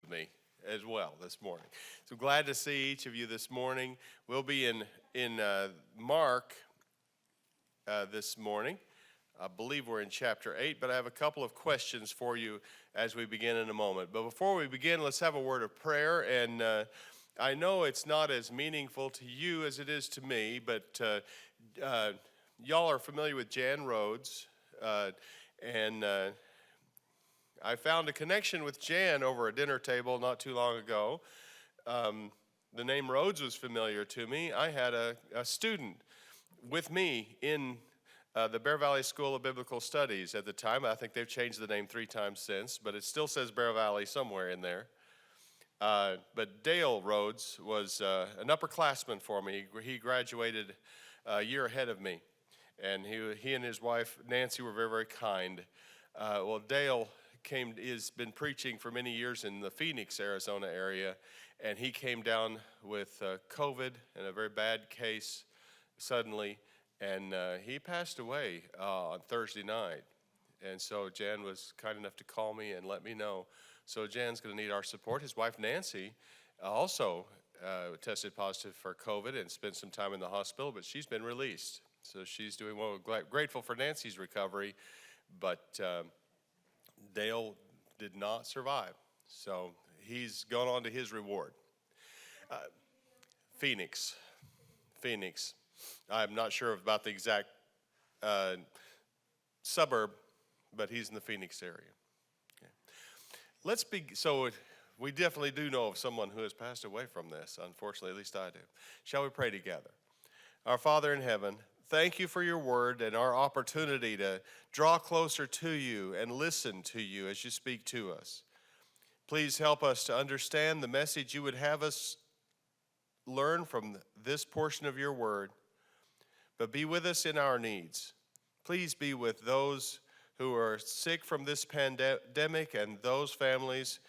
me as well this morning. So glad to see each of you this morning. We'll be in Mark this morning. I believe we're in chapter 8, but I have a couple of questions for you as we begin in a moment. But before we begin, let's have a word of prayer. And I know it's not as meaningful to you as it is to me, but y'all are familiar with Jan Rhodes. And I found a connection with Jan over a dinner table not too long ago. The name Rhodes was familiar to me. I had a student with me in the Bear Valley School of Biblical Studies at the time. I think they've changed the name 3 times since, but it still says Bear Valley somewhere in there. But Dale Rhodes was an upperclassman for me. He graduated a year ahead of me, and he and his wife Nancy were very, very kind. Well, Dale has been preaching for many years in the Phoenix, Arizona area, and he came down with COVID and a very bad case suddenly. And he passed away on Thursday night. And so Jan was kind enough to call me and let me know. So Jan's going to need our support. His wife, Nancy, also tested positive for COVID and spent some time in the hospital, but she's been released. So she's doing well. Grateful for Nancy's recovery, but Dale did not survive. So he's gone on to his reward. Phoenix. I'm not sure about the exact suburb, but he's in the Phoenix area. Okay. So we definitely do know of someone who has passed away from this, unfortunately, at least I do. Shall we pray together? Our Father in heaven, thank you for your word and our opportunity to draw closer to you and listen to you as you speak to us. Please help us to understand the message you would have us learn from this portion of your word. But be with us in our needs. Please be with those who are sick from this pandemic and those families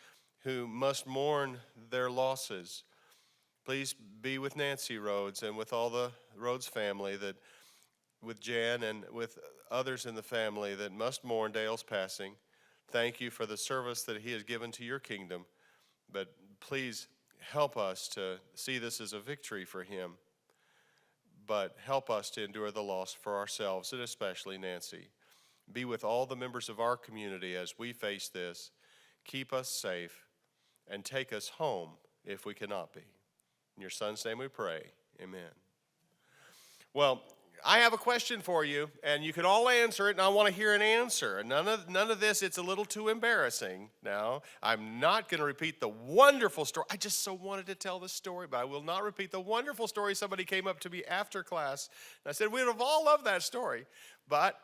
who must mourn their losses. Please be with Nancy Rhodes and with all the Rhodes family, with Jan and with others in the family that must mourn Dale's passing. Thank you for the service that he has given to your kingdom. But please help us to see this as a victory for him. But help us to endure the loss for ourselves, and especially Nancy. Be with all the members of our community as we face this. Keep us safe, and take us home if we cannot be. In your Son's name we pray. Amen. Well, I have a question for you, and you can all answer it, and I want to hear an answer. None of this, it's a little too embarrassing. Now, I'm not going to repeat the wonderful story. I just so wanted to tell the story, but I will not repeat the wonderful story. Somebody came up to me after class, and I said, we would have all loved that story. But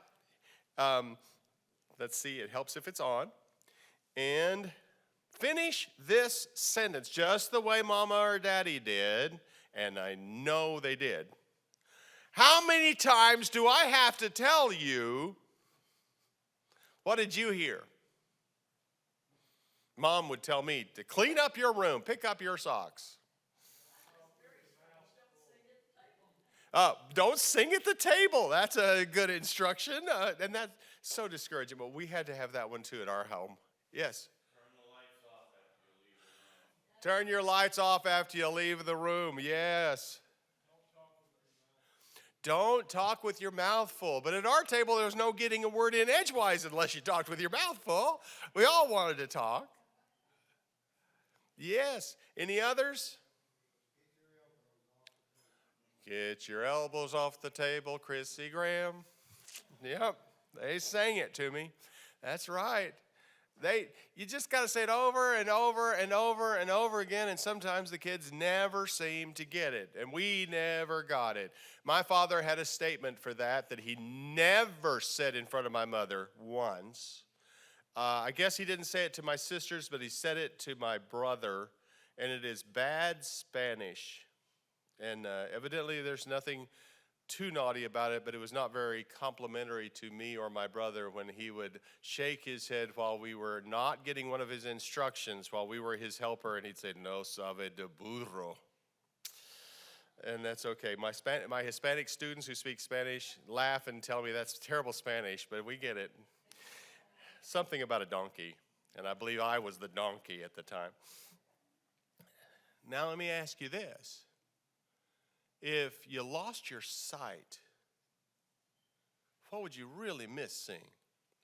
let's see, it helps if it's on. And finish this sentence just the way Mama or Daddy did, and I know they did. How many times do I have to tell you, what did you hear? Mom would tell me to clean up your room, pick up your socks. Don't sing at the table. That's a good instruction. And that's so discouraging. But we had to have that one too at our home. Yes? Turn your lights off after you leave the room. Yes. Don't talk with your mouth full. But at our table, there was no getting a word in edgewise unless you talked with your mouth full. We all wanted to talk. Yes. Any others? Get your elbows off the table, Chrissy Graham. Yep, they sang it to me. That's right. You just got to say it over and over and over and over again, and sometimes the kids never seem to get it, and we never got it. My father had a statement for that he never said in front of my mother once. I guess he didn't say it to my sisters, but he said it to my brother, and it is bad Spanish. And evidently there's nothing too naughty about it, but it was not very complimentary to me or my brother when he would shake his head while we were not getting one of his instructions, while we were his helper, and he'd say, "No sabe de burro." And that's okay. My Hispanic students who speak Spanish laugh and tell me that's terrible Spanish, but we get it. Something about a donkey, and I believe I was the donkey at the time. Now let me ask you this. If you lost your sight, what would you really miss seeing?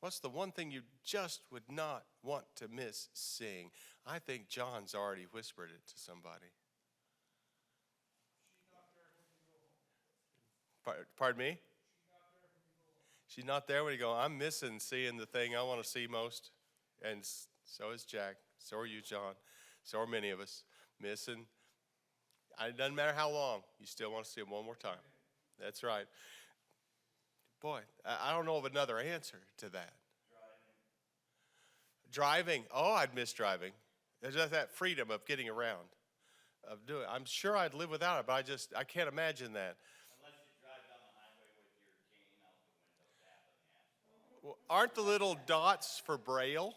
What's the one thing you just would not want to miss seeing? I think John's already whispered it to somebody. Pardon me? She's not there when you go, I'm missing seeing the thing I want to see most. And so is Jack. So are you, John. So are many of us. Missing. It doesn't matter how long. You still want to see him one more time. That's right. Boy, I don't know of another answer to that. Driving. Oh, I'd miss driving. There's just that freedom of getting around, of doing. I'm sure I'd live without it, but I can't imagine that. Unless you drive down the highway with your cane out the window tapping the asphalt. Well, aren't the little dots for Braille?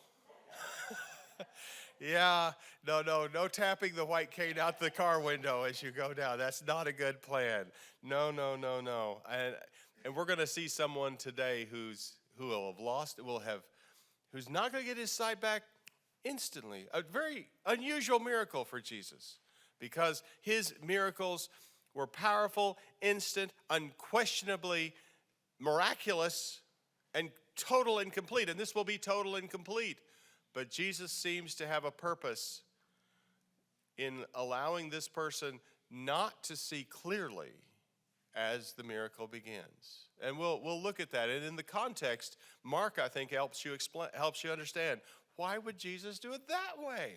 Yeah, no tapping the white cane out the car window as you go down. That's not a good plan. No. And we're going to see someone today who's not going to get his sight back instantly. A very unusual miracle for Jesus, because his miracles were powerful, instant, unquestionably miraculous, and total and complete. And this will be total and complete. But Jesus seems to have a purpose in allowing this person not to see clearly as the miracle begins. And we'll look at that. And in the context, Mark, I think, helps you understand, why would Jesus do it that way?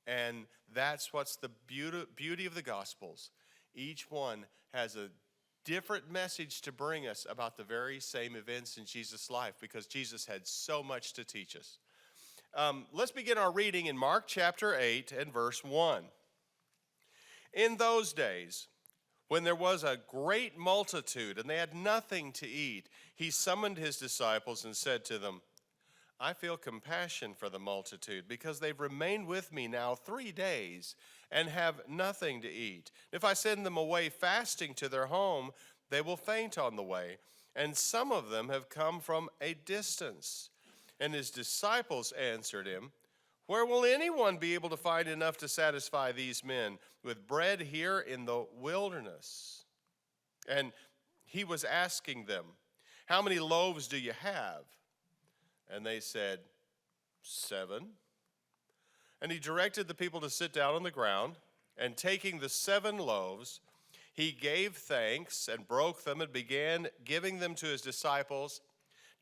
And that's what's the beauty of the Gospels. Each one has a different message to bring us about the very same events in Jesus' life, because Jesus had so much to teach us. Let's begin our reading in Mark chapter 8 and verse 1. In those days, when there was a great multitude and they had nothing to eat, he summoned his disciples and said to them, I feel compassion for the multitude, because they've remained with me now 3 days and have nothing to eat. If I send them away fasting to their home, they will faint on the way, and some of them have come from a distance. And his disciples answered him, where will anyone be able to find enough to satisfy these men with bread here in the wilderness? And he was asking them, how many loaves do you have? And they said, 7. And he directed the people to sit down on the ground, and taking the 7 loaves, he gave thanks and broke them and began giving them to his disciples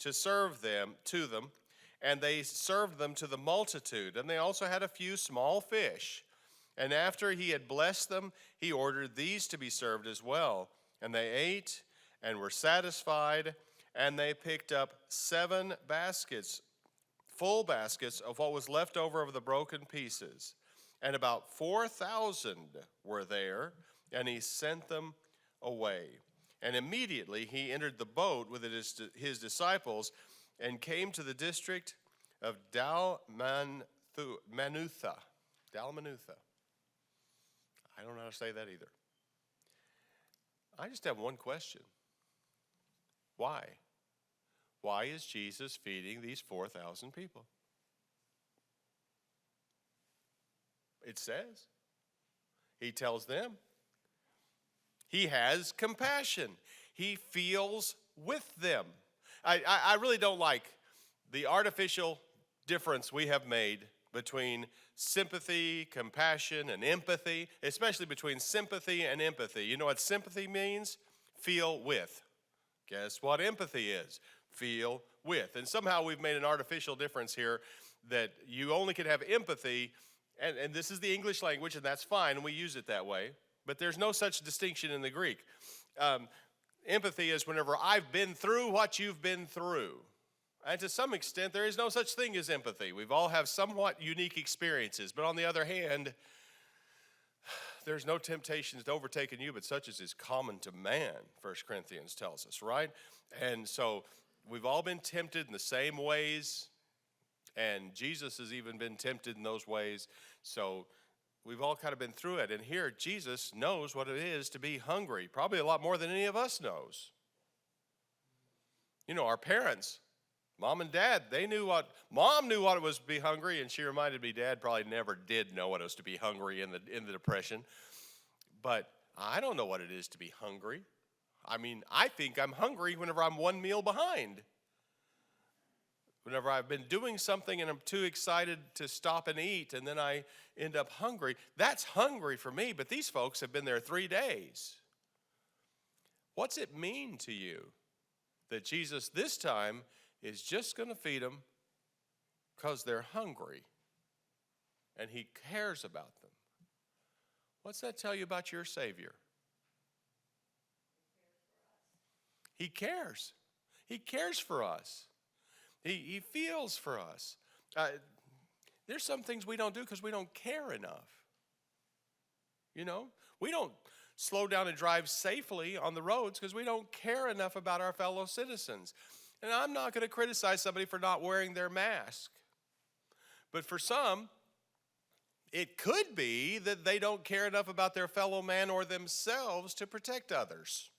to serve them to them. And they served them to the multitude. And they also had a few small fish. And after he had blessed them, he ordered these to be served as well. And they ate and were satisfied. And they picked up 7 baskets, full baskets of what was left over of the broken pieces. And about 4,000 were there. And he sent them away. And immediately he entered the boat with his disciples, and came to the district of Dalmanutha. I don't know how to say that either. I just have one question. Why? Why is Jesus feeding these 4,000 people? It says. He tells them. He has compassion. He feels with them. I really don't like the artificial difference we have made between sympathy, compassion, and empathy, especially between sympathy and empathy. You know what sympathy means? Feel with. Guess what empathy is? Feel with. And somehow we've made an artificial difference here that you only can have empathy, and this is the English language, and that's fine, and we use it that way, but there's no such distinction in the Greek. Empathy is whenever I've been through what you've been through. And to some extent, there is no such thing as empathy. We've all have somewhat unique experiences. But on the other hand, there's no temptations to overtaken you, but such as is common to man, 1 Corinthians tells us, right? And so we've all been tempted in the same ways, and Jesus has even been tempted in those ways. So we've all kind of been through it. And here, Jesus knows what it is to be hungry, probably a lot more than any of us knows. You know, our parents Mom and Dad, Mom knew what it was to be hungry, and she reminded me Dad probably never did know what it was to be hungry in the Depression. But I don't know what it is to be hungry. I mean, I think I'm hungry whenever I'm one meal behind. Whenever I've been doing something and I'm too excited to stop and eat, and then I end up hungry, that's hungry for me, but these folks have been there 3 days. What's it mean to you that Jesus this time is just going to feed them because they're hungry and he cares about them? What's that tell you about your Savior? He cares. He cares for us. He feels for us. There's some things we don't do because we don't care enough. You know, we don't slow down and drive safely on the roads because we don't care enough about our fellow citizens. And I'm not going to criticize somebody for not wearing their mask. But for some, it could be that they don't care enough about their fellow man or themselves to protect others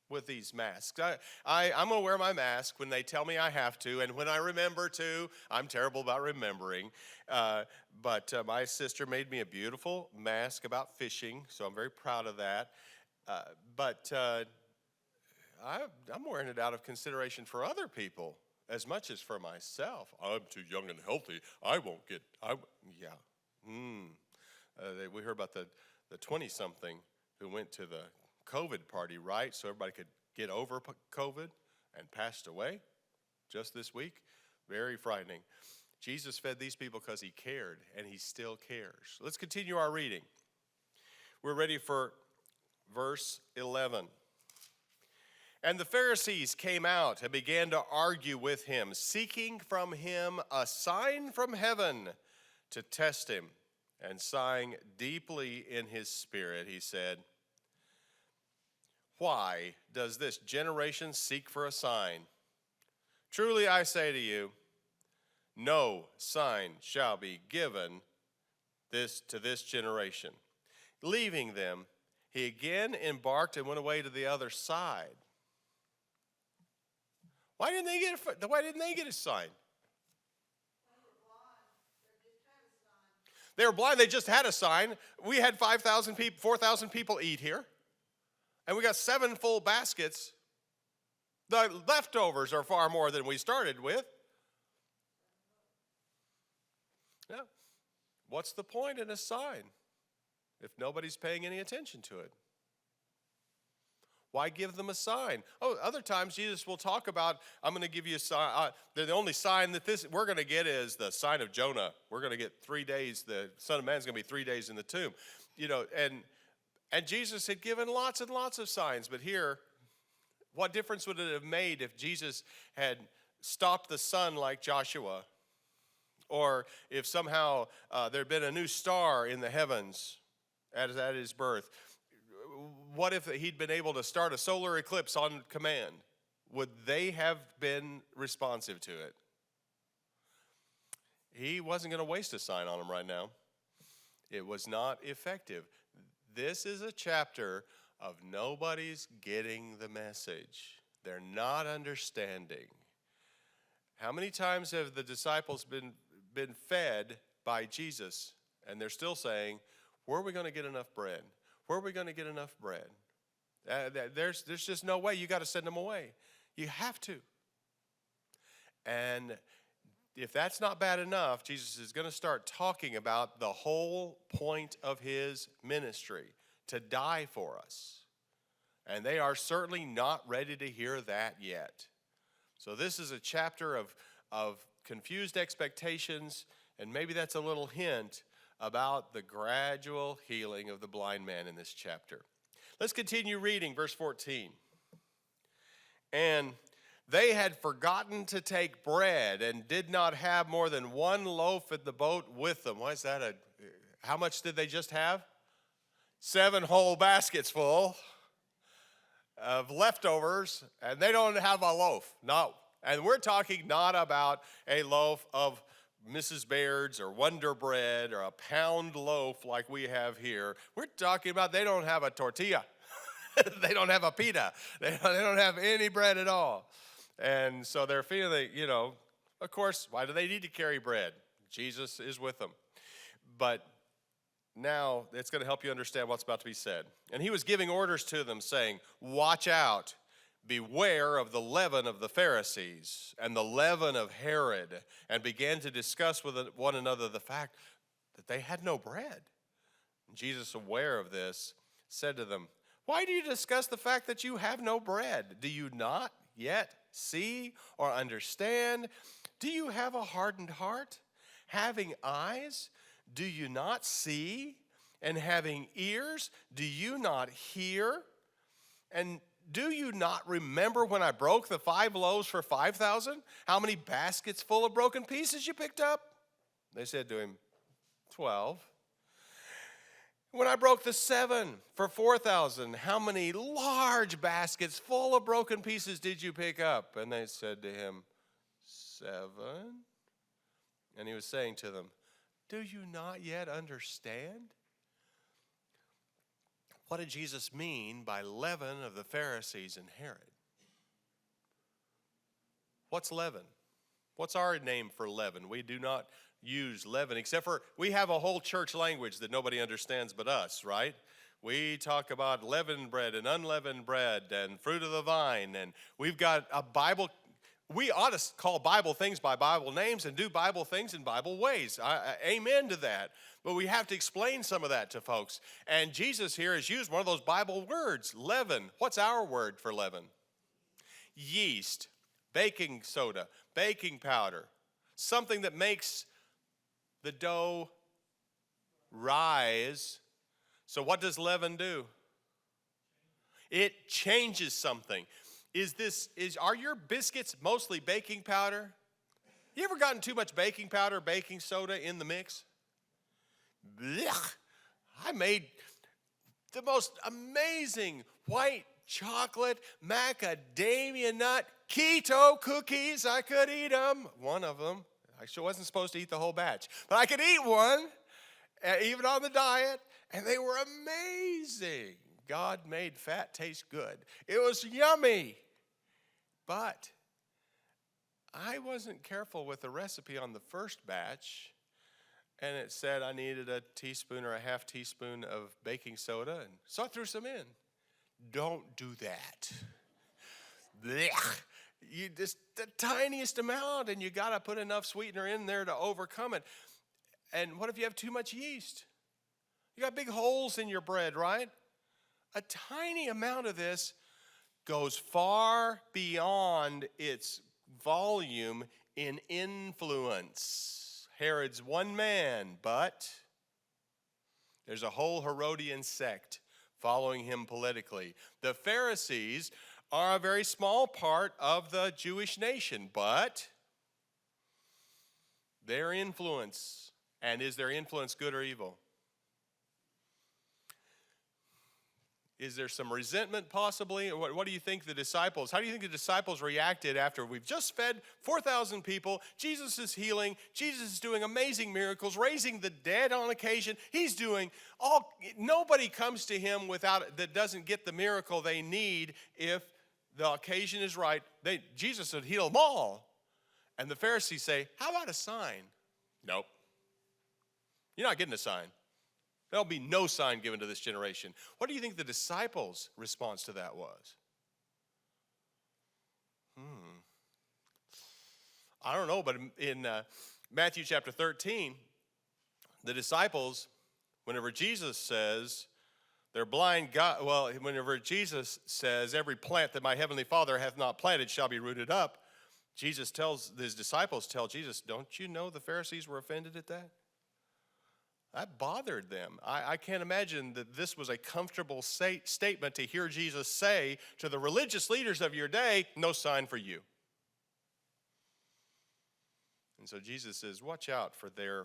with these masks. I'm going to wear my mask when they tell me I have to, and when I remember to. I'm terrible about remembering. But my sister made me a beautiful mask about fishing, so I'm very proud of that. I'm wearing it out of consideration for other people as much as for myself. I'm too young and healthy. I won't get, we heard about the 20-something who went to the COVID party, right? So everybody could get over COVID and passed away just this week. Very frightening. Jesus fed these people because he cared, and he still cares. Let's continue our reading. We're ready for verse 11. And the Pharisees came out and began to argue with him, seeking from him a sign from heaven to test him. And sighing deeply in his spirit, he said, "Why does this generation seek for a sign? Truly I say to you, no sign shall be given to this generation." Leaving them, he again embarked and went away to the other side. Why didn't they get a sign? They were blind. They just had a sign. We had 5,000 people, 4,000 people eat here. And we got 7 full baskets. The leftovers are far more than we started with. Yeah. What's the point in a sign if nobody's paying any attention to it? Why give them a sign? Oh, other times Jesus will talk about, I'm going to give you a sign. The only sign that we're going to get is the sign of Jonah. We're going to get 3 days. The Son of Man is going to be 3 days in the tomb. You know, and Jesus had given lots and lots of signs. But here, what difference would it have made if Jesus had stopped the sun like Joshua? Or if somehow there had been a new star in the heavens at his birth? What if he'd been able to start a solar eclipse on command? Would they have been responsive to it? He wasn't going to waste a sign on them right now. It was not effective. This is a chapter of nobody's getting the message. They're not understanding. How many times have the disciples been fed by Jesus, and they're still saying, where are we going to get enough bread? Where are we going to get enough bread? There's just no way. You got to send them away. You have to. And if that's not bad enough, Jesus is going to start talking about the whole point of his ministry, to die for us. And they are certainly not ready to hear that yet. So this is a chapter of confused expectations, and maybe that's a little hint about the gradual healing of the blind man in this chapter. Let's continue reading verse 14. And they had forgotten to take bread and did not have more than 1 loaf in the boat with them. Why is that? How much did they just have? 7 whole baskets full of leftovers, and they don't have a loaf. No. And we're talking not about a loaf of Mrs. Baird's or Wonder Bread or a pound loaf like we have here. We're talking about they don't have a tortilla. They don't have a pita. They don't have any bread at all. And so they're feeling, Of course, why do they need to carry bread? Jesus is with them. But now it's going to help you understand what's about to be said. And he was giving orders to them, saying, watch out, beware of the leaven of the Pharisees and the leaven of Herod, and began to discuss with one another the fact that they had no bread. And Jesus, aware of this, said to them, why do you discuss the fact that you have no bread? Do you not yet see or understand? Do you have a hardened heart? Having eyes, do you not see? And having ears, do you not hear? And do you not remember when I broke the 5 loaves for 5,000? How many baskets full of broken pieces you picked up? They said to him, 12. When I broke the 7 for 4,000, how many large baskets full of broken pieces did you pick up? And they said to him, 7. And he was saying to them, do you not yet understand? What did Jesus mean by leaven of the Pharisees and Herod? What's leaven? What's our name for leaven? We do not use leaven, except for we have a whole church language that nobody understands but us, right? We talk about leavened bread and unleavened bread and fruit of the vine, and we've got a Bible. We ought to call Bible things by Bible names and do Bible things in Bible ways. Amen to that. But we have to explain some of that to folks. And Jesus here has used one of those Bible words, leaven. What's our word for leaven? Yeast, baking soda, baking powder, something that makes the dough rise. So what does leaven do? It changes something. Are your biscuits mostly baking powder? You ever gotten too much baking powder, baking soda in the mix? Blech. I made the most amazing white chocolate macadamia nut keto cookies. I could eat them. One of them. I sure wasn't supposed to eat the whole batch, but I could eat one, even on the diet, and they were amazing. God made fat taste good. It was yummy. But I wasn't careful with the recipe on the first batch, and it said I needed a teaspoon or a half teaspoon of baking soda, and so I threw some in. Don't do that. Blech. You just the tiniest amount, and you got to put enough sweetener in there to overcome it. And what if you have too much yeast? You got big holes in your bread, right? A tiny amount of this goes far beyond its volume in influence. Herod's one man, but there's a whole Herodian sect following him politically. The Pharisees are a very small part of the Jewish nation, but their influence, and is their influence good or evil? Is there some resentment possibly? What do you think the disciples, how do you think the disciples reacted after we've just fed 4,000 people? Jesus is healing. Jesus is doing amazing miracles, raising the dead on occasion. He's doing nobody comes to him that doesn't get the miracle they need if the occasion is right. Jesus would heal them all. And the Pharisees say, how about a sign? Nope. You're not getting a sign. There'll be no sign given to this generation. What do you think the disciples' response to that was? I don't know, but in Matthew chapter 13, the disciples, whenever Jesus says, they're blind God, whenever Jesus says, every plant that my heavenly Father hath not planted shall be rooted up, his disciples tell Jesus, don't you know the Pharisees were offended at that? That bothered them. I can't imagine that this was a comfortable statement to hear Jesus say to the religious leaders of your day, no sign for you. And so Jesus says, watch out for their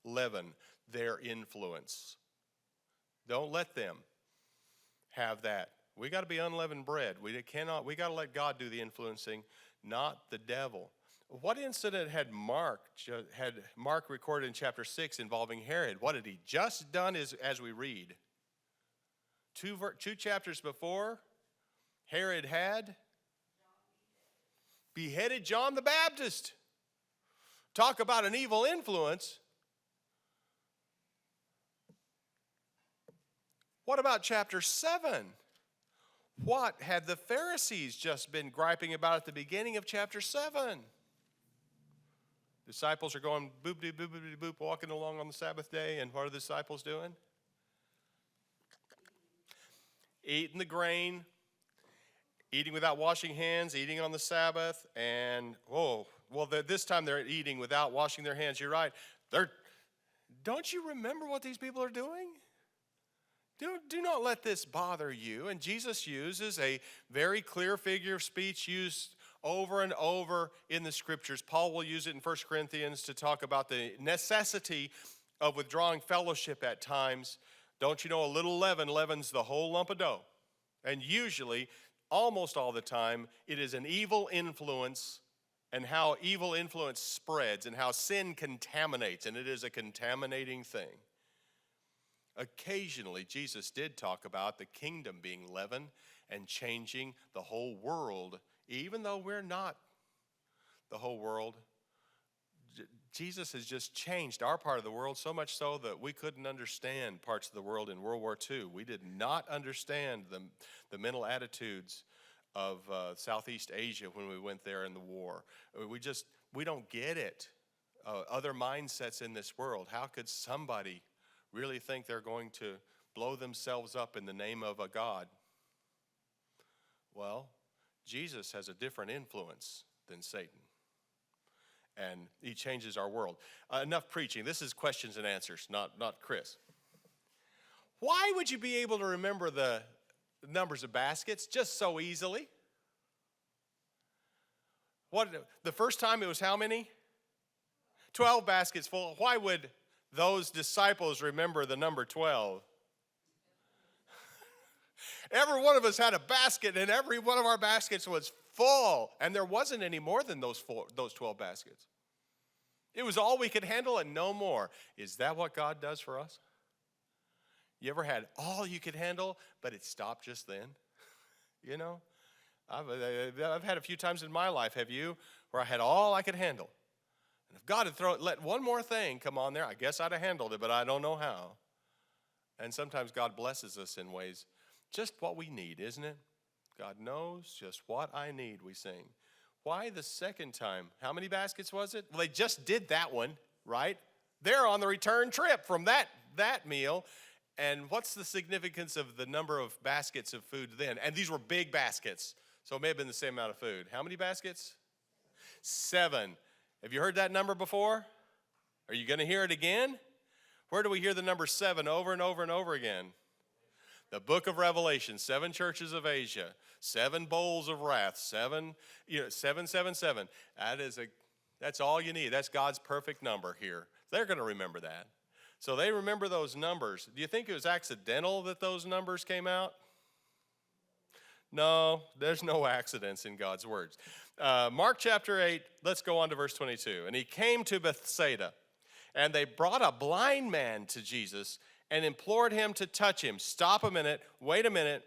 leaven, their influence. Don't let them have that. We got to be unleavened bread. We got to let God do the influencing, not the devil. What incident had Mark recorded in chapter 6 involving Herod? What had he just done as we read? Two chapters before, Herod had beheaded John the Baptist. Talk about an evil influence. What about chapter 7? What had the Pharisees just been griping about at the beginning of chapter 7? Disciples are going boop-de boop-de boop, walking along on the Sabbath day, and what are the disciples doing? Eating the grain, eating without washing hands, eating on the Sabbath, and this time they're eating without washing their hands. You're right. Don't you remember what these people are doing? Do not let this bother you. And Jesus uses a very clear figure of speech used over and over in the scriptures. Paul will use it in 1 Corinthians to talk about the necessity of withdrawing fellowship at times. Don't you know a little leaven leavens the whole lump of dough? And usually, almost all the time, it is an evil influence, and how evil influence spreads and how sin contaminates, and it is a contaminating thing. Occasionally, Jesus did talk about the kingdom being leaven and changing the whole world, even though we're not the whole world. Jesus has just changed our part of the world so much so that we couldn't understand parts of the world in World War II. We did not understand the mental attitudes of Southeast Asia when we went there in the war. We don't get it. Other mindsets in this world. How could somebody really think they're going to blow themselves up in the name of a God? Well, Jesus has a different influence than Satan. And he changes our world. Enough preaching. This is questions and answers, not Chris. Why would you be able to remember the numbers of baskets just so easily? The first time it was how many? 12 baskets full. Why would those disciples remember the number 12? Every one of us had a basket, and every one of our baskets was full. And there wasn't any more than those 12 baskets. It was all we could handle and no more. Is that what God does for us? You ever had all you could handle, but it stopped just then? You know? I've had a few times in my life, have you, where I had all I could handle. And if God had let one more thing come on there, I guess I'd have handled it, but I don't know how. And sometimes God blesses us in ways just what we need, isn't it? God knows just what I need, we sing. Why the second time? How many baskets was it? Well, they just did that one, right? They're on the return trip from that meal. And what's the significance of the number of baskets of food then? And these were big baskets, so it may have been the same amount of food. How many baskets? 7. Have you heard that number before? Are you going to hear it again? Where do we hear the number 7 over and over and over again? The book of Revelation, 7 churches of Asia, 7 bowls of wrath, 7, 7, 7, 7. That's all you need. That's God's perfect number here. They're going to remember that. So they remember those numbers. Do you think it was accidental that those numbers came out? No, there's no accidents in God's words. Mark chapter 8, let's go on to verse 22. And he came to Bethsaida, and they brought a blind man to Jesus and implored him to touch him. Stop a minute, wait a minute.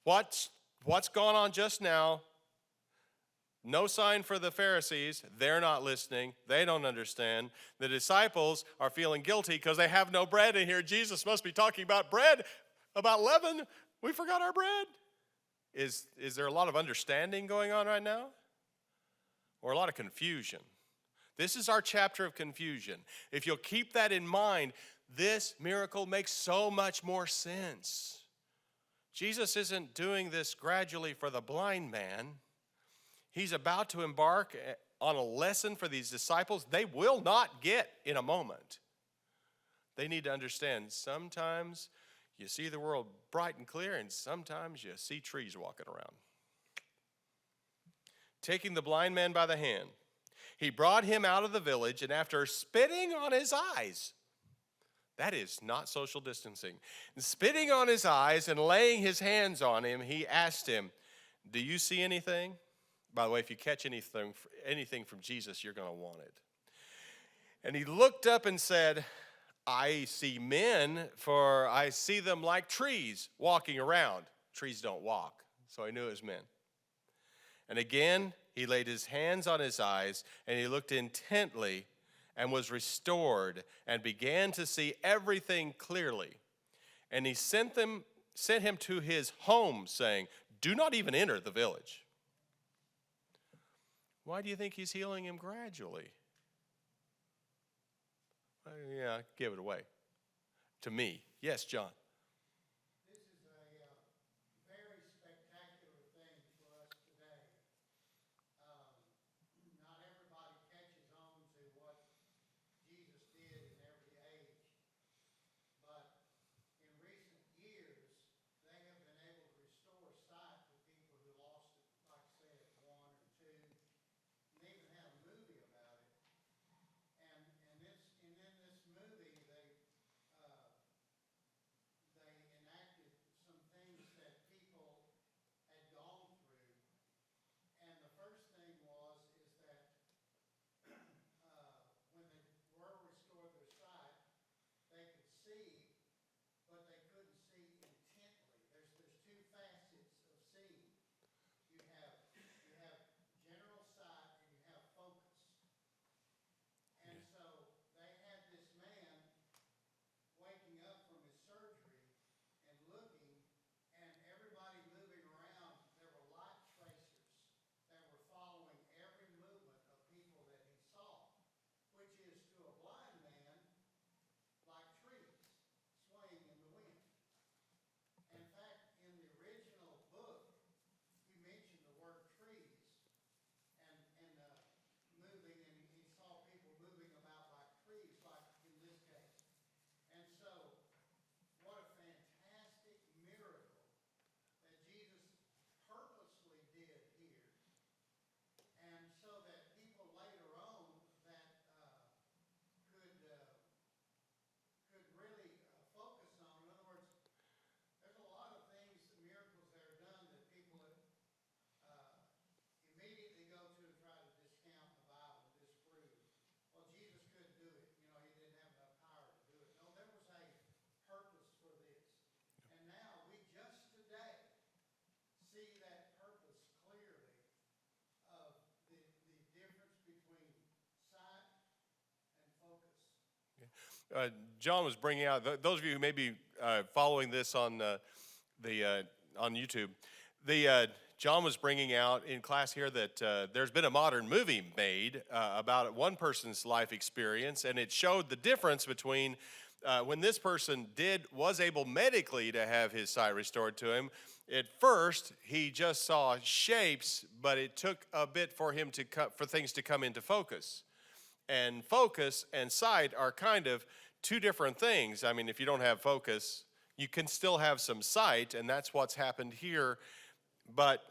What's gone on just now? No sign for the Pharisees. They're not listening. They don't understand. The disciples are feeling guilty because they have no bread in here. Jesus must be talking about bread, about leaven. We forgot our bread. Is there a lot of understanding going on right now? Or a lot of confusion? This is our chapter of confusion. If you'll keep that in mind, this miracle makes so much more sense. Jesus isn't doing this gradually for the blind man. He's about to embark on a lesson for these disciples they will not get in a moment. They need to understand sometimes you see the world bright and clear, and sometimes you see trees walking around. Taking the blind man by the hand, he brought him out of the village, and after spitting on his eyes, that is not social distancing, and spitting on his eyes and laying his hands on him, he asked him, "Do you see anything?" By the way, if you catch anything from Jesus, you're going to want it. And he looked up and said, "I see men, for I see them like trees walking around." Trees don't walk, so I knew it was men. And again, he laid his hands on his eyes, and he looked intently and was restored and began to see everything clearly. And he sent him to his home, saying, "Do not even enter the village." Why do you think he's healing him gradually? Yeah, give it away to me. Yes, John. This is a very spectacular thing for us today. Not everybody catches on to what Jesus did in every age, but in recent years, they have been able to restore sight to people who lost it, like I said, one or two, and they even had a movie about it. And in this movie, they enacted some things that people had gone through. And the first thing is that when they were restored their sight, they could see, but they couldn't see intently. There's two facets of seeing. You have general sight and you have focus. And so they had this man waking up from his surgery and looking, and everybody moving around. There were light tracers that were following every movement of people that he saw, which is to a blind man like trees swaying in the wind. In fact, in the original book, he mentioned the word trees and moving, and he saw people moving about like trees, like in this case. And so, what a fantastic miracle that Jesus purposely did here. And so that people later on that could really focus on. In other words, there's a lot of things, miracles that are done that people immediately go to and try to discount the Bible and disprove. Well, Jesus couldn't do it. You know, he didn't have enough power to do it. No, there was a purpose for this. And now we just today see that purpose clearly of the difference between sight and focus. John was bringing out, those of you who may be following this on on YouTube, John was bringing out in class here that there's been a modern movie made about one person's life experience, and it showed the difference between when this person was able medically to have his sight restored to him. At first, he just saw shapes, but it took a bit for him for things to come into focus. And focus and sight are kind of two different things. I mean, if you don't have focus, you can still have some sight, and that's what's happened here. But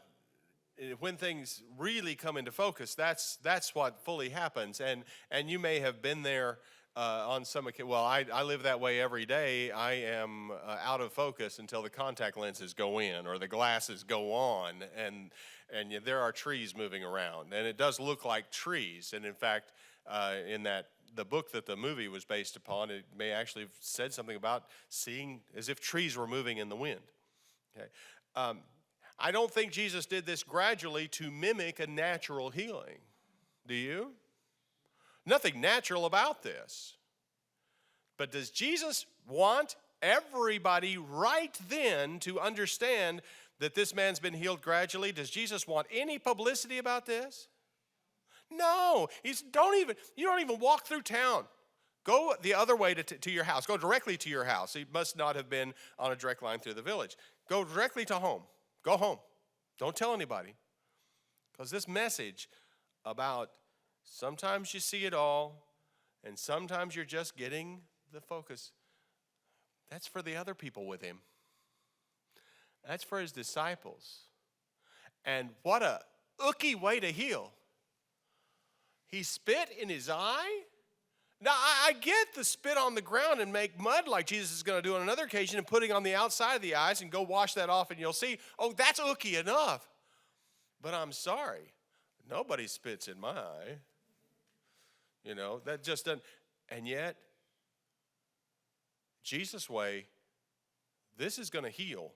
when things really come into focus, that's what fully happens. And you may have been there on some occasion. Well, I live that way every day. I am out of focus until the contact lenses go in or the glasses go on, and there are trees moving around, and it does look like trees. And in fact, in the book that the movie was based upon, it may actually have said something about seeing as if trees were moving in the wind. Okay, I don't think Jesus did this gradually to mimic a natural healing. Do you? Nothing natural about this. But does Jesus want everybody right then to understand that this man's been healed gradually? Does Jesus want any publicity about this? No. You don't even walk through town. Go the other way to your house. Go directly to your house. He must not have been on a direct line through the village. Go directly to home. Go home. Don't tell anybody. Because this message about sometimes you see it all and sometimes you're just getting the focus, that's for the other people with him. That's for his disciples. And what a ooky way to heal. He spit in his eye. Now, I get the spit on the ground and make mud like Jesus is going to do on another occasion and putting on the outside of the eyes and go wash that off and you'll see, oh, that's ooky enough. But I'm sorry, nobody spits in my eye. You know, that just doesn't. And yet, Jesus' way, this is going to heal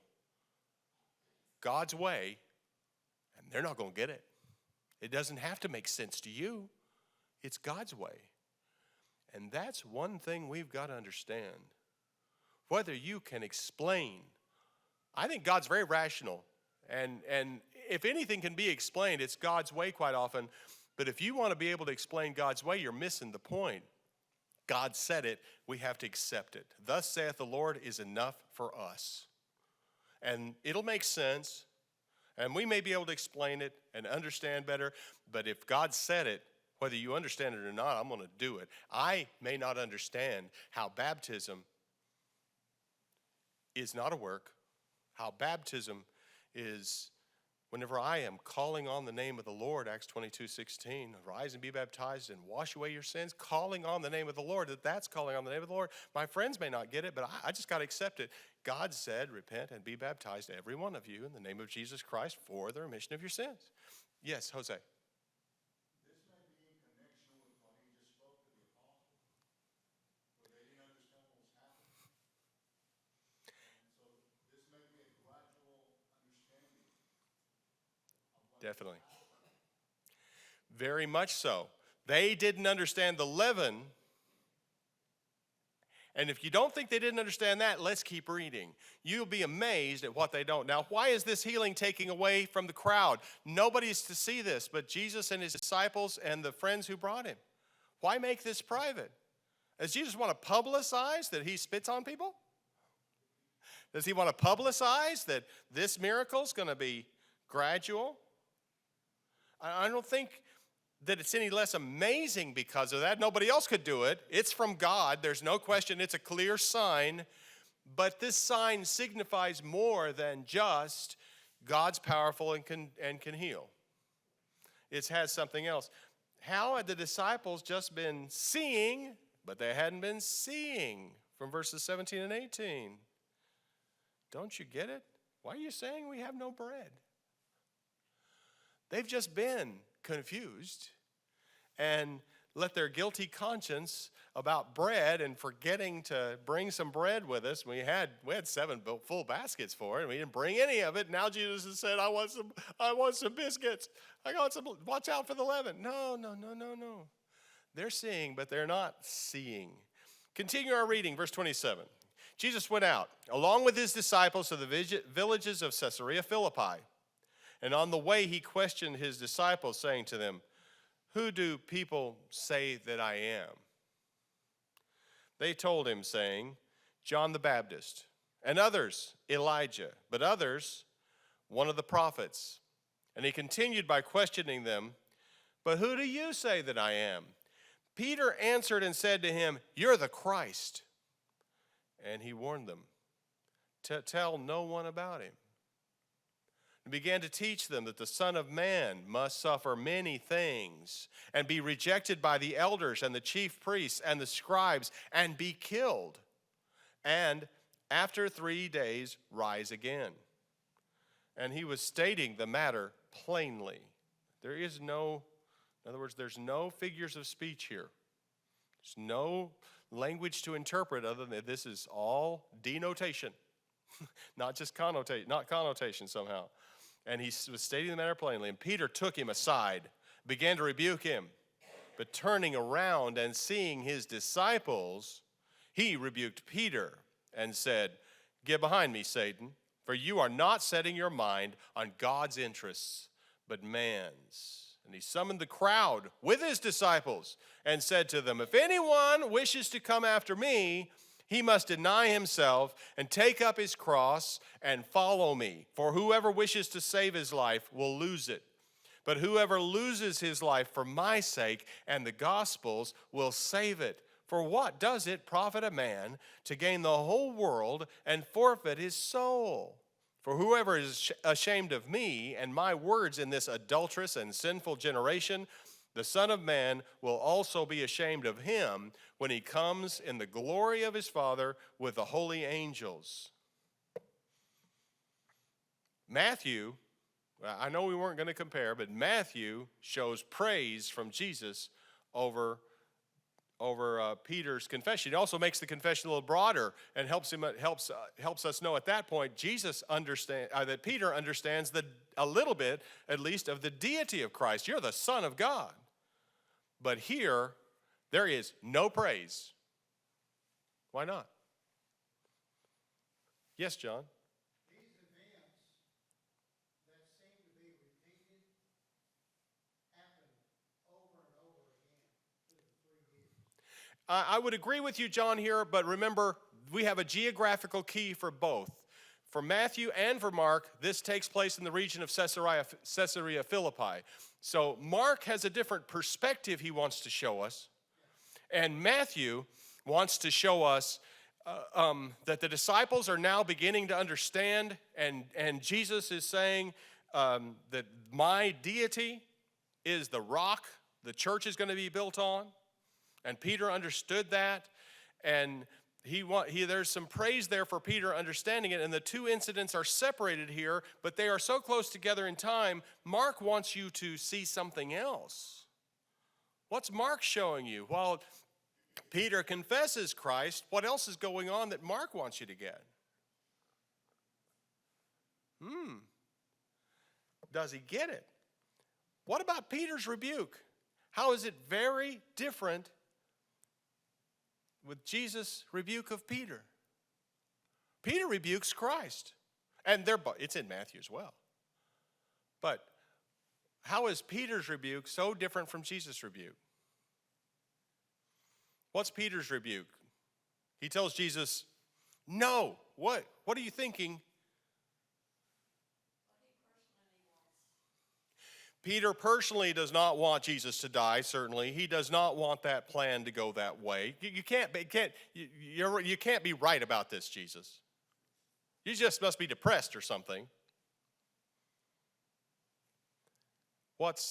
God's way, and they're not going to get it. It doesn't have to make sense to you. It's God's way. And that's one thing we've got to understand. Whether you can explain, I think God's very rational. And if anything can be explained, it's God's way quite often. But if you want to be able to explain God's way, you're missing the point. God said it, we have to accept it. Thus saith the Lord is enough for us. And it'll make sense, and we may be able to explain it and understand better, but if God said it, whether you understand it or not, I'm going to do it. I may not understand how baptism is not a work, how baptism is whenever I am calling on the name of the Lord, Acts 22:16, rise and be baptized and wash away your sins, calling on the name of the Lord, that's calling on the name of the Lord. My friends may not get it, but I just got to accept it. God said, repent and be baptized, every one of you, in the name of Jesus Christ for the remission of your sins. Yes, Jose. This may be in connection with what he just spoke to the apostles, where they didn't understand what was happening. And so this may be a gradual understanding. Definitely. Very much so. They didn't understand the leaven. And if you don't think they didn't understand that, let's keep reading. You'll be amazed at what they don't. Now, why is this healing taking away from the crowd? Nobody's to see this but Jesus and his disciples and the friends who brought him. Why make this private? Does Jesus want to publicize that he spits on people? Does he want to publicize that this miracle is going to be gradual? I don't think that it's any less amazing because of that. Nobody else could do it. It's from God. There's no question. It's a clear sign. But this sign signifies more than just God's powerful and can heal. It has something else. How had the disciples just been seeing, but they hadn't been seeing? From verses 17 and 18. Don't you get it? Why are you saying we have no bread? They've just been confused and let their guilty conscience about bread and forgetting to bring some bread with us. We had 7 full baskets for it, and we didn't bring any of it. Now Jesus has said, I want some biscuits. I got some, watch out for the leaven. No. They're seeing, but they're not seeing. Continue our reading, verse 27. Jesus went out, along with his disciples, to the villages of Caesarea Philippi. And on the way he questioned his disciples, saying to them, who do people say that I am? They told him, saying, John the Baptist, and others, Elijah, but others, one of the prophets. And he continued by questioning them, but who do you say that I am? Peter answered and said to him, you're the Christ. And he warned them to tell no one about him. And began to teach them that the Son of Man must suffer many things and be rejected by the elders and the chief priests and the scribes and be killed, and after 3 days rise again. And he was stating the matter plainly. There's no figures of speech here. There's no language to interpret other than this is all denotation, not just connotation somehow. And he was stating the matter plainly. And Peter took him aside, began to rebuke him. But turning around and seeing his disciples, he rebuked Peter and said, get behind me, Satan, for you are not setting your mind on God's interests, but man's. And he summoned the crowd with his disciples and said to them, if anyone wishes to come after me, he must deny himself and take up his cross and follow me. For whoever wishes to save his life will lose it. But whoever loses his life for my sake and the gospel's will save it. For what does it profit a man to gain the whole world and forfeit his soul? For whoever is ashamed of me and my words in this adulterous and sinful generation, the Son of Man will also be ashamed of him when he comes in the glory of his Father with the holy angels. Matthew, I know we weren't going to compare, but Matthew shows praise from Jesus over Peter's confession. He also makes the confession a little broader and helps us know at that point that Peter understands a little bit, at least, of the deity of Christ. You're the Son of God. But here, there is no praise. Why not? Yes, John? These events that seem to be repeated happen over and over again through the 3 years. I would agree with you, John, here, but remember, we have a geographical key for both. For Matthew and for Mark, this takes place in the region of Caesarea Philippi. So Mark has a different perspective he wants to show us, and Matthew wants to show us that the disciples are now beginning to understand, and Jesus is saying that my deity is the rock the church is going to be built on, and Peter understood that, and there's some praise there for Peter understanding it, and the two incidents are separated here, but they are so close together in time. Mark wants you to see something else. What's Mark showing you? While Peter confesses Christ, what else is going on that Mark wants you to get? Does he get it? What about Peter's rebuke? How is it very different with Jesus' rebuke of Peter? Peter rebukes Christ, and it's in Matthew as well. But how is Peter's rebuke so different from Jesus' rebuke? What's Peter's rebuke? He tells Jesus, no, what are you thinking? Peter personally does not want Jesus to die, certainly. He does not want that plan to go that way. You can't be right about this, Jesus. You just must be depressed or something. But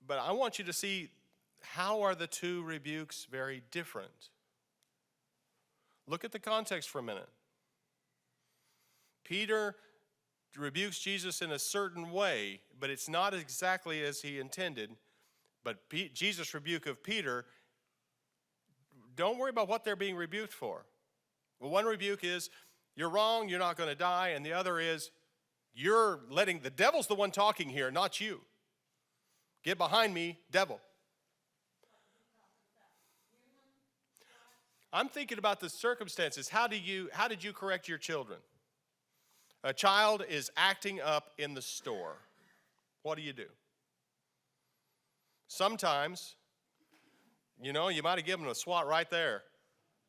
I want you to see, how are the two rebukes very different? Look at the context for a minute. Peter rebukes Jesus in a certain way, but it's not exactly as he intended. But Jesus' rebuke of Peter, don't worry about what they're being rebuked for. Well, one rebuke is, you're wrong, you're not going to die, and the other is, the devil's the one talking here, not you. Get behind me, devil. I'm thinking about the circumstances. How did you correct your children? A child is acting up in the store. What do? Sometimes, you might have given them a swat right there.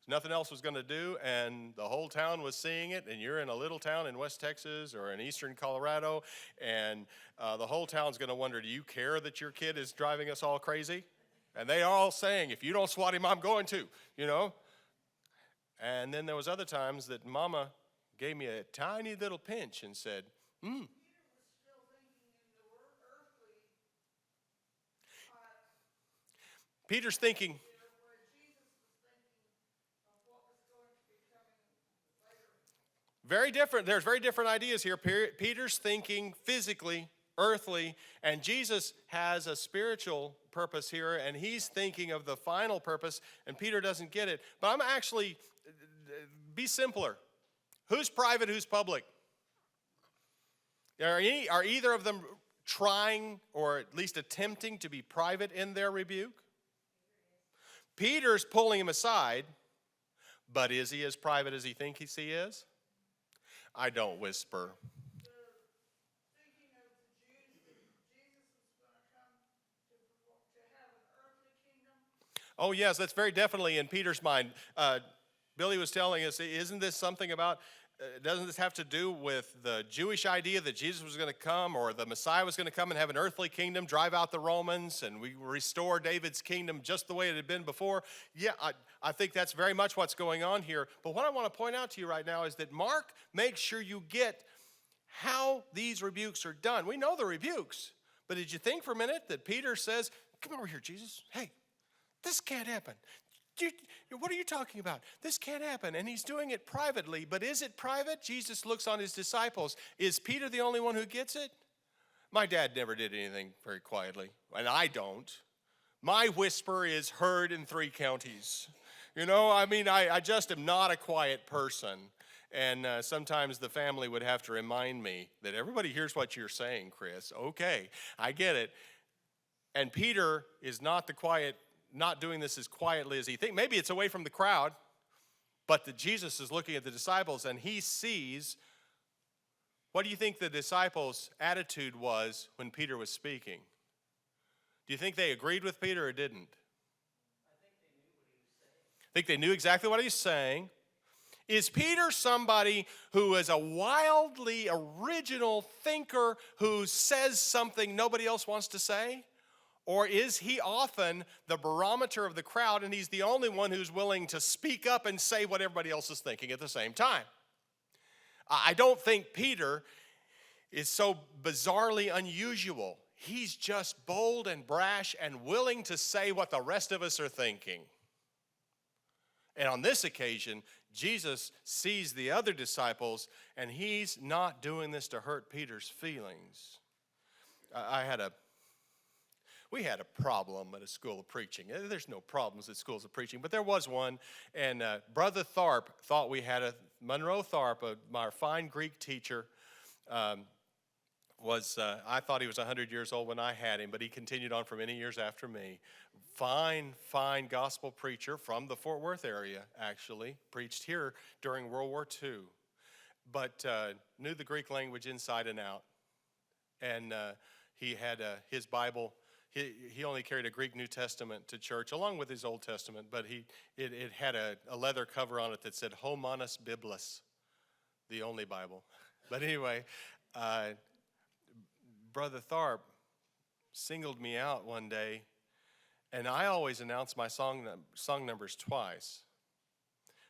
Nothing else was going to do, and the whole town was seeing it, and you're in a little town in West Texas or in eastern Colorado, and the whole town's going to wonder, do you care that your kid is driving us all crazy? And they are all saying, if you don't swat him, I'm going to, And then there was other times that Mama gave me a tiny little pinch and said, Peter's thinking, very different. There's very different ideas here. Peter's thinking physically, earthly, and Jesus has a spiritual purpose here, and he's thinking of the final purpose, and Peter doesn't get it. But I'm actually, be simpler. Who's private, who's public? Are either of them trying or at least attempting to be private in their rebuke? Peter's pulling him aside, but is he as private as he thinks he is? I don't whisper. Oh, yes, that's very definitely in Peter's mind. Billy was telling us, isn't this something about, doesn't this have to do with the Jewish idea that Jesus was going to come, or the Messiah was going to come and have an earthly kingdom, drive out the Romans, and we restore David's kingdom just the way it had been before? Yeah, I think that's very much what's going on here. But what I want to point out to you right now is that Mark makes sure you get how these rebukes are done. We know the rebukes, but did you think for a minute that Peter says, come over here, Jesus, hey, this can't happen. What are you talking about? This can't happen. And he's doing it privately. But is it private? Jesus looks on his disciples. Is Peter the only one who gets it? My dad never did anything very quietly, and I don't. my whisper is heard in 3 counties. You know, I mean, I just am not a quiet person. And sometimes the family would have to remind me that everybody hears what you're saying, Chris. Okay, I get it. And Peter is not doing this as quietly as he thinks. Maybe it's away from the crowd, but Jesus is looking at the disciples and he sees. What do you think the disciples' attitude was when Peter was speaking? Do you think they agreed with Peter or didn't? I think they knew exactly what he's saying. Is Peter somebody who is a wildly original thinker who says something nobody else wants to say? Or is he often the barometer of the crowd and he's the only one who's willing to speak up and say what everybody else is thinking at the same time? I don't think Peter is so bizarrely unusual. He's just bold and brash and willing to say what the rest of us are thinking. And on this occasion, Jesus sees the other disciples, and he's not doing this to hurt Peter's feelings. We had a problem at a school of preaching. There's no problems at schools of preaching, but there was one. And Brother Tharp thought we had Monroe Tharp, our fine Greek teacher, I thought he was 100 years old when I had him, but he continued on for many years after me. Fine gospel preacher from the Fort Worth area, actually. Preached here during World War II, but knew the Greek language inside and out. And he had his Bible. He only carried a Greek New Testament to church, along with his Old Testament, but it had a leather cover on it that said Homonis Biblis, the only Bible. But anyway, Brother Tharp singled me out one day, and I always announce my song numbers twice.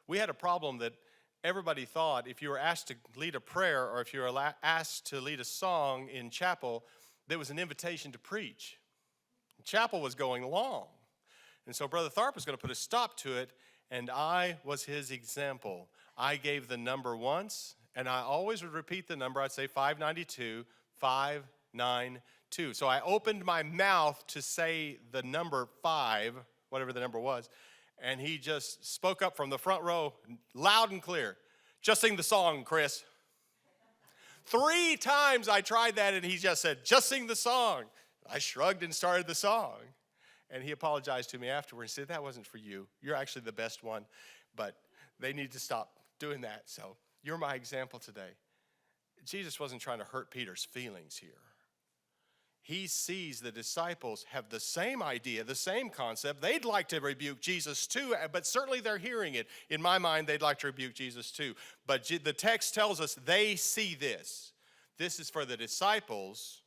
We had a problem that everybody thought if you were asked to lead a prayer or if you were asked to lead a song in chapel, there was an invitation to preach. Chapel was going long. And so Brother Tharp was going to put a stop to it, and I was his example. I gave the number once, and I always would repeat the number. I'd say 592, 592. So I opened my mouth to say the number 5, whatever the number was, and he just spoke up from the front row, loud and clear. Just sing the song, Chris. 3 times I tried that, and he just said, just sing the song. I shrugged and started the song. And he apologized to me afterwards and said, that wasn't for you. You're actually the best one. But they need to stop doing that. So you're my example today. Jesus wasn't trying to hurt Peter's feelings here. He sees the disciples have the same idea, the same concept. They'd like to rebuke Jesus too, but certainly they're hearing it. In my mind, they'd like to rebuke Jesus too. But the text tells us they see this. This is for the disciples.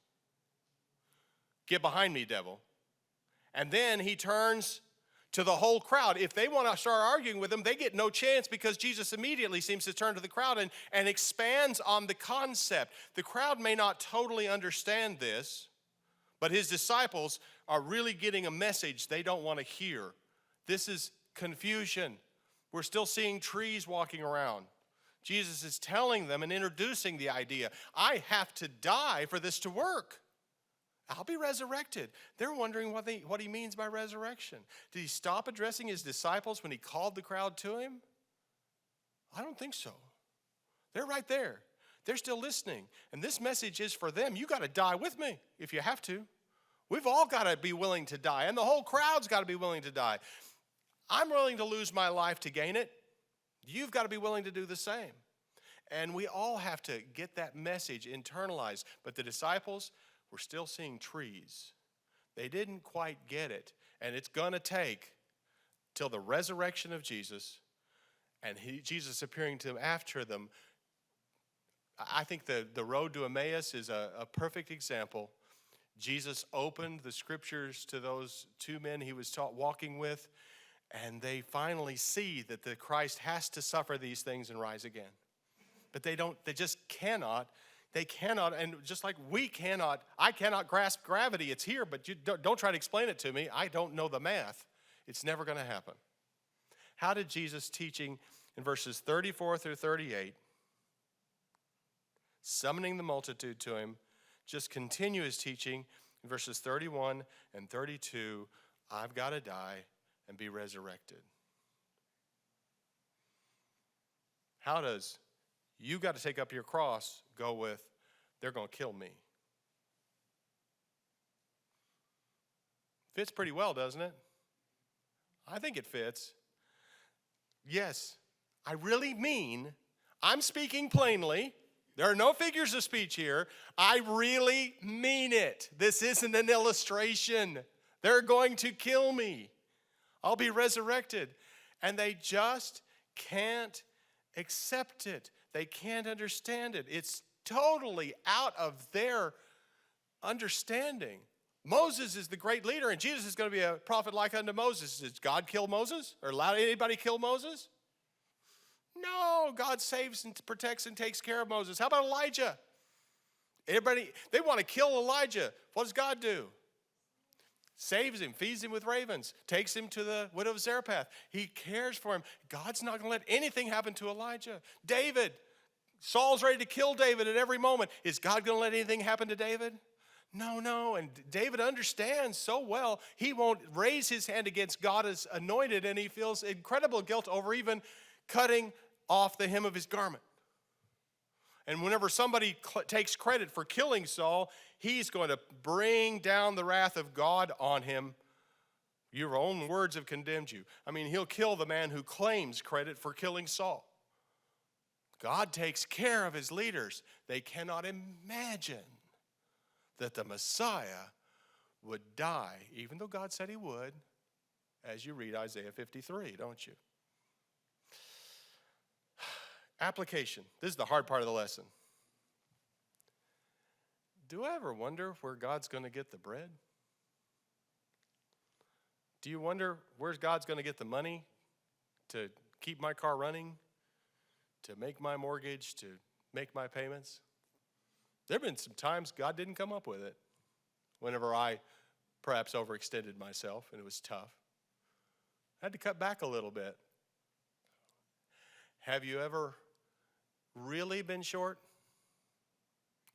Get behind me, devil. And then he turns to the whole crowd. If they want to start arguing with him, they get no chance because Jesus immediately seems to turn to the crowd and expands on the concept. The crowd may not totally understand this, but his disciples are really getting a message they don't want to hear. This is confusion. We're still seeing trees walking around. Jesus is telling them and introducing the idea, I have to die for this to work. I'll be resurrected. They're wondering what he means by resurrection. Did he stop addressing his disciples when he called the crowd to him? I don't think so. They're right there. They're still listening. And this message is for them. You got to die with me if you have to. We've all got to be willing to die. And the whole crowd's got to be willing to die. I'm willing to lose my life to gain it. You've got to be willing to do the same. And we all have to get that message internalized. But the disciples, we're still seeing trees. They didn't quite get it. And it's going to take till the resurrection of Jesus and Jesus appearing to them after them. I think the road to Emmaus is a perfect example. Jesus opened the scriptures to those 2 men he was walking with, and they finally see that the Christ has to suffer these things and rise again. But they just cannot. They cannot, and just like we cannot, I cannot grasp gravity. It's here, but you don't try to explain it to me. I don't know the math. It's never going to happen. How did Jesus teaching in verses 34 through 38, summoning the multitude to him, just continue his teaching in verses 31 and 32 I've got to die and be resurrected. How does you got to take up your cross go with they're going to kill me? Fits pretty well, doesn't it? I think it fits. Yes, I really mean, I'm speaking plainly. There are no figures of speech here. I really mean it. This isn't an illustration. They're going to kill me. I'll be resurrected. And they just can't accept it. They can't understand it. It's totally out of their understanding. Moses is the great leader, and Jesus is going to be a prophet like unto Moses. Did God kill Moses or allow anybody kill Moses? No, God saves and protects and takes care of Moses. How about Elijah? Everybody, they want to kill Elijah. What does God do? Saves him, feeds him with ravens, takes him to the widow of Zarephath. He cares for him. God's not going to let anything happen to Elijah. David, Saul's ready to kill David at every moment. Is God going to let anything happen to David? No. And David understands so well, he won't raise his hand against God as anointed, and he feels incredible guilt over even cutting off the hem of his garment. And whenever somebody takes credit for killing Saul, he's going to bring down the wrath of God on him. Your own words have condemned you. I mean, he'll kill the man who claims credit for killing Saul. God takes care of his leaders. They cannot imagine that the Messiah would die, even though God said he would, as you read Isaiah 53, don't you? Application. This is the hard part of the lesson. Do I ever wonder where God's going to get the bread? Do you wonder where God's going to get the money to keep my car running, to make my mortgage, to make my payments? There have been some times God didn't come up with it whenever I perhaps overextended myself and it was tough. I had to cut back a little bit. Have you ever really been short?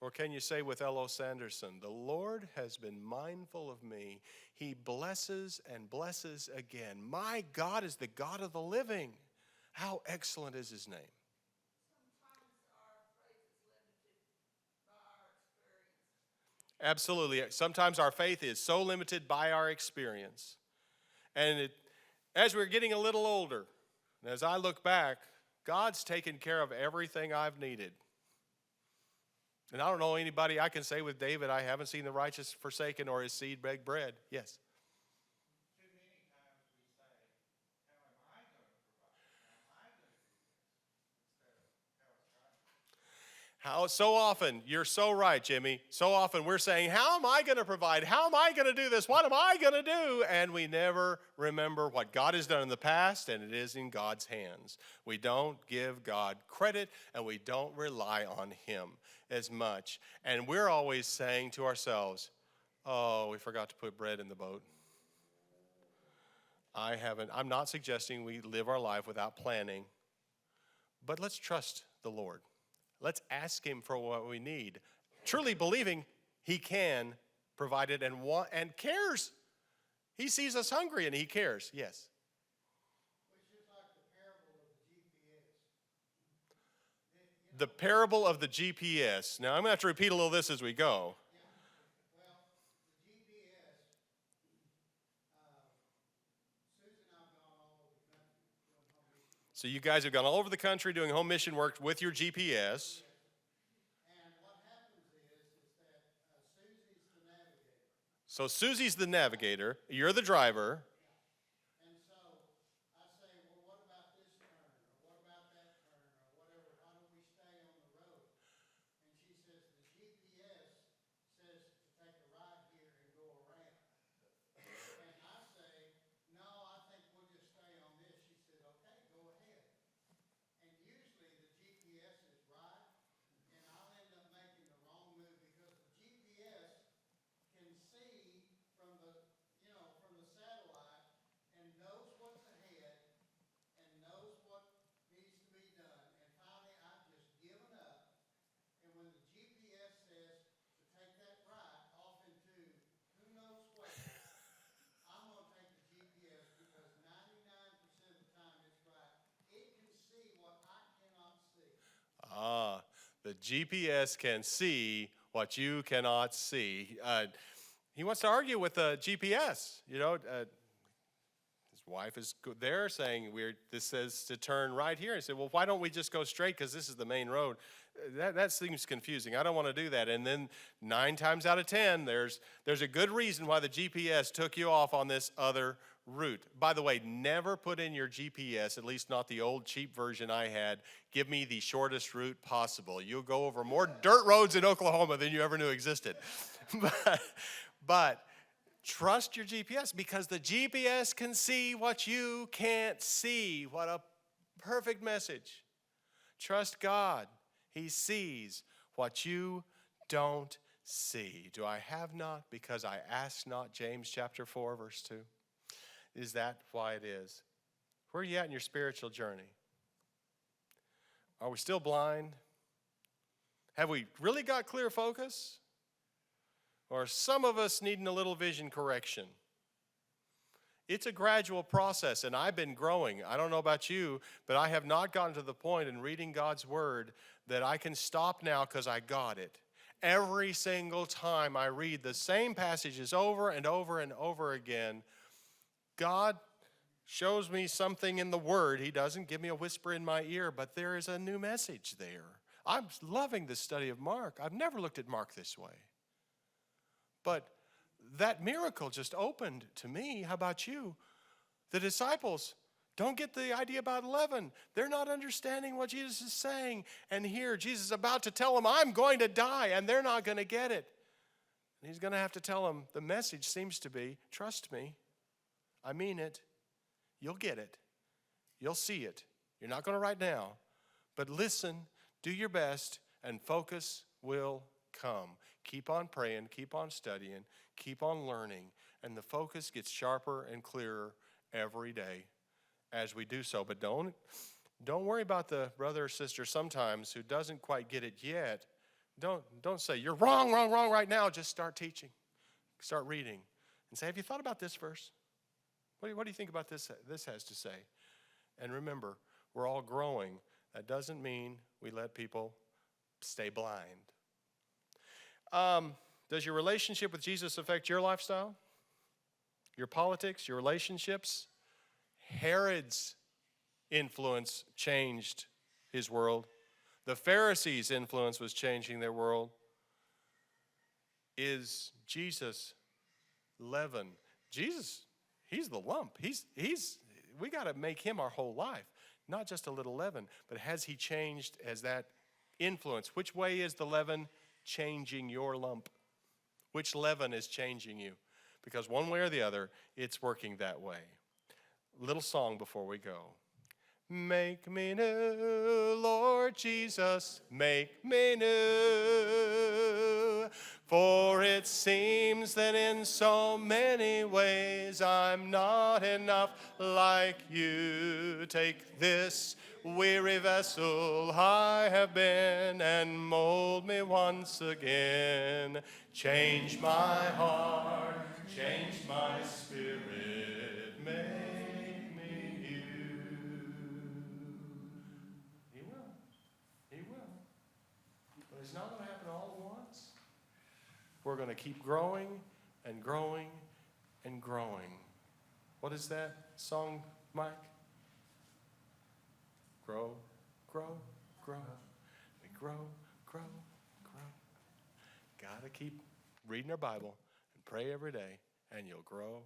Or can you say with L.O. Sanderson, the Lord has been mindful of me. He blesses and blesses again. My God is the God of the living. How excellent is his name. Absolutely. Sometimes our faith is so limited by our experience. And as we're getting a little older, and as I look back, God's taken care of everything I've needed. And I don't know anybody I can say with David, I haven't seen the righteous forsaken or his seed beg bread. Yes. Too many times we say, how am I going to provide? How am I going to do this? Instead of, how is God? So often, you're so right, Jimmy. So often we're saying, how am I going to provide? How am I going to do this? What am I going to do? And we never remember what God has done in the past, and it is in God's hands. We don't give God credit, and we don't rely on him as much. And we're always saying to ourselves, oh, we forgot to put bread in the boat. I'm not suggesting we live our life without planning, but let's trust the Lord. Let's ask him for what we need, truly believing he can provide it and cares. He sees us hungry and he cares. Yes. Which is like the parable of the GPS. The parable of the GPS. Now, I'm going to have to repeat a little of this as we go. Well, the GPS, Susan and I have gone all over the country doing home mission. So you guys have gone all over the country doing home mission work with your GPS. And what happens is that Susie's the navigator. So Susie's the navigator. You're the driver. And so I say, well, what about this turn? Or what about that turn? Or whatever. Why don't we stay on the road? And she says, the GPS says to take a right here and go around. And I say, no, I think we'll just stay on this. She said, okay, go ahead. And usually the GPS is right, and I'll end up making the wrong move because the GPS can see from the, from the satellite GPS can see what you cannot see. He wants to argue with the GPS. His wife is there saying, this says to turn right here. He said, well, why don't we just go straight because this is the main road? That seems confusing. I don't want to do that. And then 9 times out of 10, there's a good reason why the GPS took you off on this other route. By the way, never put in your GPS, at least not the old cheap version I had, give me the shortest route possible. You'll go over more dirt roads in Oklahoma than you ever knew existed. But trust your GPS because the GPS can see what you can't see. What a perfect message. Trust God. He sees what you don't see. Do I have not because I ask not? James chapter 4, verse 2. Is that why it is? Where are you at in your spiritual journey? Are we still blind? Have we really got clear focus? Or are some of us needing a little vision correction? It's a gradual process, and I've been growing. I don't know about you, but I have not gotten to the point in reading God's Word that I can stop now because I got it. Every single time I read the same passages over and over and over again, God shows me something in the Word. He doesn't give me a whisper in my ear, but there is a new message there. I'm loving the study of Mark. I've never looked at Mark this way. But that miracle just opened to me. How about you? The disciples don't get the idea about leaven. They're not understanding what Jesus is saying. And here, Jesus is about to tell them, I'm going to die, and they're not going to get it. And he's going to have to tell them, the message seems to be, trust me. I mean it. You'll get it. You'll see it. You're not going to right now. But listen, do your best, and focus will come. Keep on praying, keep on studying, keep on learning, and the focus gets sharper and clearer every day as we do so. But don't worry about the brother or sister sometimes who doesn't quite get it yet. Don't say, you're wrong right now. Just start teaching. Start reading. And say, have you thought about this verse? What do you think about this has to say? And remember, we're all growing. That doesn't mean we let people stay blind. Does your relationship with Jesus affect your lifestyle? Your politics, your relationships? Herod's influence changed his world. The Pharisees' influence was changing their world. Is Jesus leaven? Jesus, he's the lump. We got to make him our whole life, not just a little leaven. But has he changed as that influence? Which way is the leaven changing your lump? Which leaven is changing you? Because one way or the other, it's working that way. Little song before we go. Make me new, Lord Jesus, make me new. For it seems that in so many ways I'm not enough like you. Take this weary vessel I have been and mold me once again. Change my heart, change my spirit, make me you. He will. He will. But it's not going to happen all at once. We're going to keep growing and growing and growing. What is that song, Mike? Grow, grow, grow. We grow, grow, grow. Got to keep reading our Bible and pray every day, and you'll grow,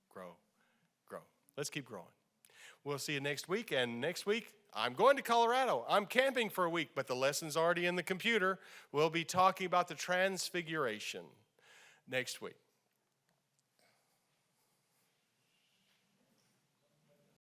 grow, grow. Let's keep growing. We'll see you next week, and next week, I'm going to Colorado. I'm camping for a week, but the lesson's already in the computer. We'll be talking about the Transfiguration next week.